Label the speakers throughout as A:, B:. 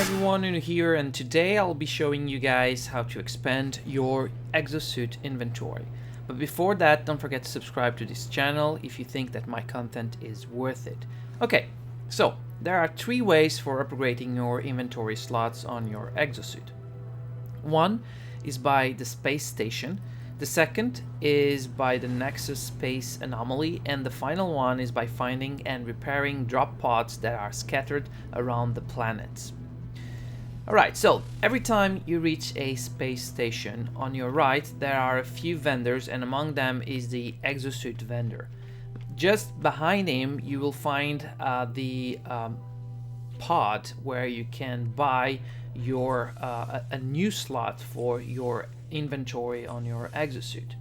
A: everyone, Unu here, and today I'll be showing you guys how to expand your exosuit inventory. But before that, don't forget to subscribe to this channel if you think that my content is worth it. Okay, so there are three ways for upgrading your inventory slots on your exosuit. One is by the space station, the second is by the Nexus space anomaly, and the final one is by finding and repairing drop pods that are scattered around the planets. Alright, so every time you reach a space station, on your right there are a few vendors, and among them is the exosuit vendor. Just behind him you will find the pod where you can buy your a new slot for your inventory on your exosuit.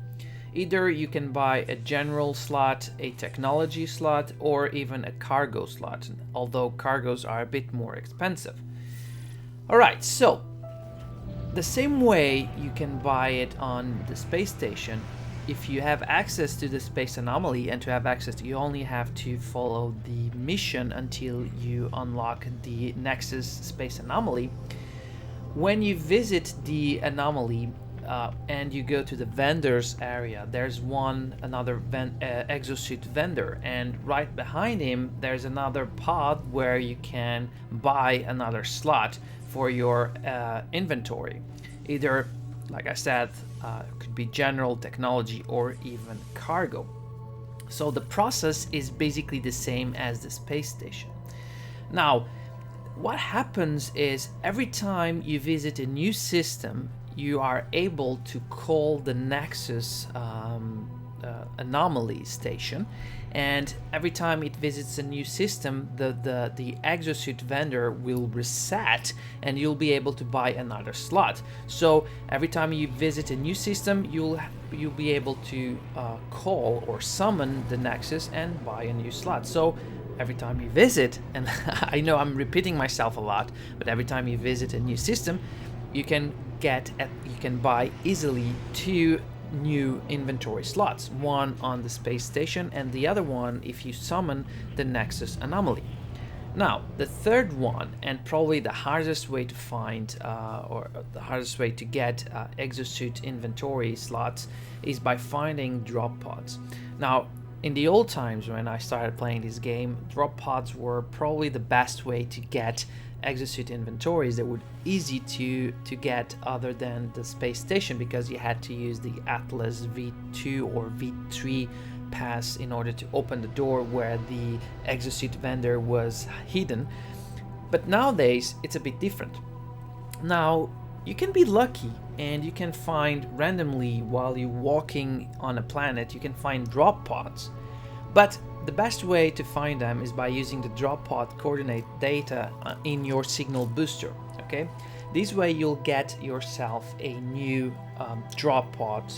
A: Either you can buy a general slot, a technology slot, or even a cargo slot, although cargos are a bit more expensive. Alright, so the same way you can buy it on the space station. If you have access to the space anomaly, and to have access you only have to follow the mission until you unlock the Nexus space anomaly. When you visit the anomaly and you go to the vendors area, there's another exosuit vendor, and right behind him there's another pod where you can buy another slot for your inventory. Either, like I said, could be general, technology, or even cargo. So the process is basically the same as the space station. Now, what happens is every time you visit a new system, you are able to call the Nexus anomaly station, and every time it visits a new system, the exosuit vendor will reset and you'll be able to buy another slot. So every time you visit a new system, you'll be able to call or summon the Nexus and buy a new slot. So every time you visit, and I know I'm repeating myself a lot, but every time you visit a new system, you can buy easily two new inventory slots, one on the space station and the other one if you summon the Nexus anomaly. Now, the third one, and probably the hardest way to find or the hardest way to get exosuit inventory slots, is by finding drop pods. Now, in the old times when I started playing this game, drop pods were probably the best way to get exosuit inventories. They were easy to get other than the space station, because you had to use the Atlas V2 or V3 pass in order to open the door where the exosuit vendor was hidden. But nowadays it's a bit different. Now you can be lucky and you can find randomly, while you're walking on a planet, you can find drop pods. But the best way to find them is by using the drop pod coordinate data in your signal booster. Okay, this way you'll get yourself a new drop pod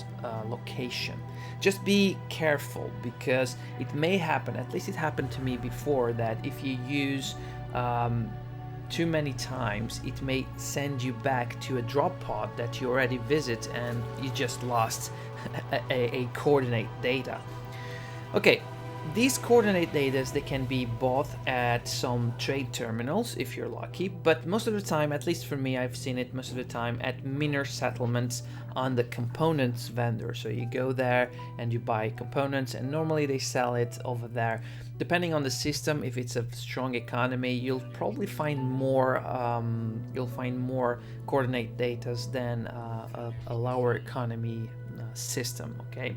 A: location. Just be careful, because it may happen, at least it happened to me before, that if you use too many times, it may send you back to a drop pod that you already visit and you just lost a coordinate data. Okay, these coordinate data, they can be bought at some trade terminals if you're lucky, but most of the time, at least for me, I've seen it most of the time at miner settlements on the components vendor. So you go there and you buy components, and normally they sell it over there. Depending on the system, if it's a strong economy, you'll probably find more coordinate data than a lower economy system. Okay.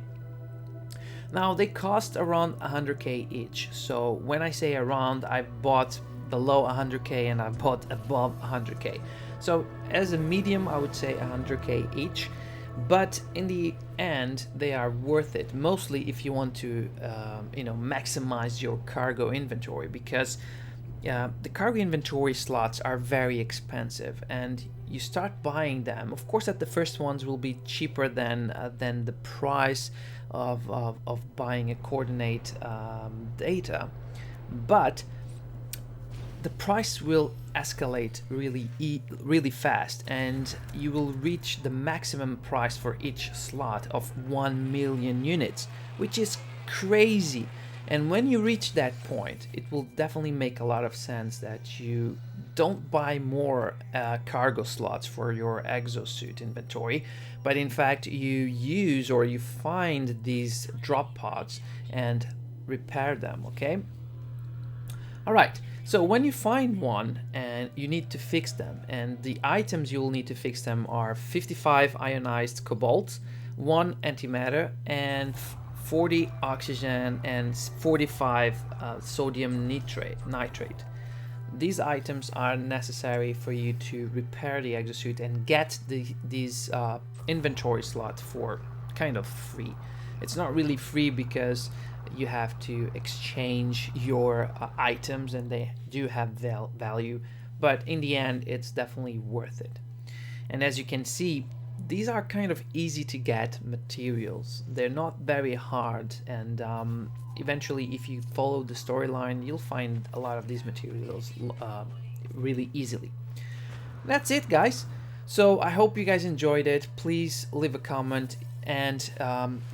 A: Now they cost around 100k each. So when I say around, I've bought below 100k and I've bought above 100k. So as a medium, I would say 100k each. But in the end, they are worth it, mostly if you want to maximize your cargo inventory, because the cargo inventory slots are very expensive, and you start buying them. Of course, that the first ones will be cheaper than the price of buying a coordinate data, but the price will escalate really fast, and you will reach the maximum price for each slot of 1 million units, which is crazy. And when you reach that point, it will definitely make a lot of sense that you don't buy more cargo slots for your exosuit inventory, but in fact you use or you find these drop pods and repair them, okay? All right, so when you find one and you need to fix them, and the items you'll need to fix them are 55 ionized cobalt, 1 antimatter, and 40 oxygen and 45 sodium nitrate. These items are necessary for you to repair the exosuit and get these inventory slots for kind of free. It's not really free because you have to exchange your items and they do have value, but in the end it's definitely worth it. And as you can see, these are kind of easy to get materials. They're not very hard, and eventually if you follow the storyline you'll find a lot of these materials really easily. That's it, guys. So I hope you guys enjoyed it. Please leave a comment, and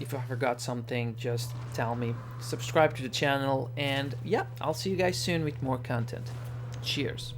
A: if I forgot something, just tell me. Subscribe to the channel, and yeah, I'll see you guys soon with more content. Cheers.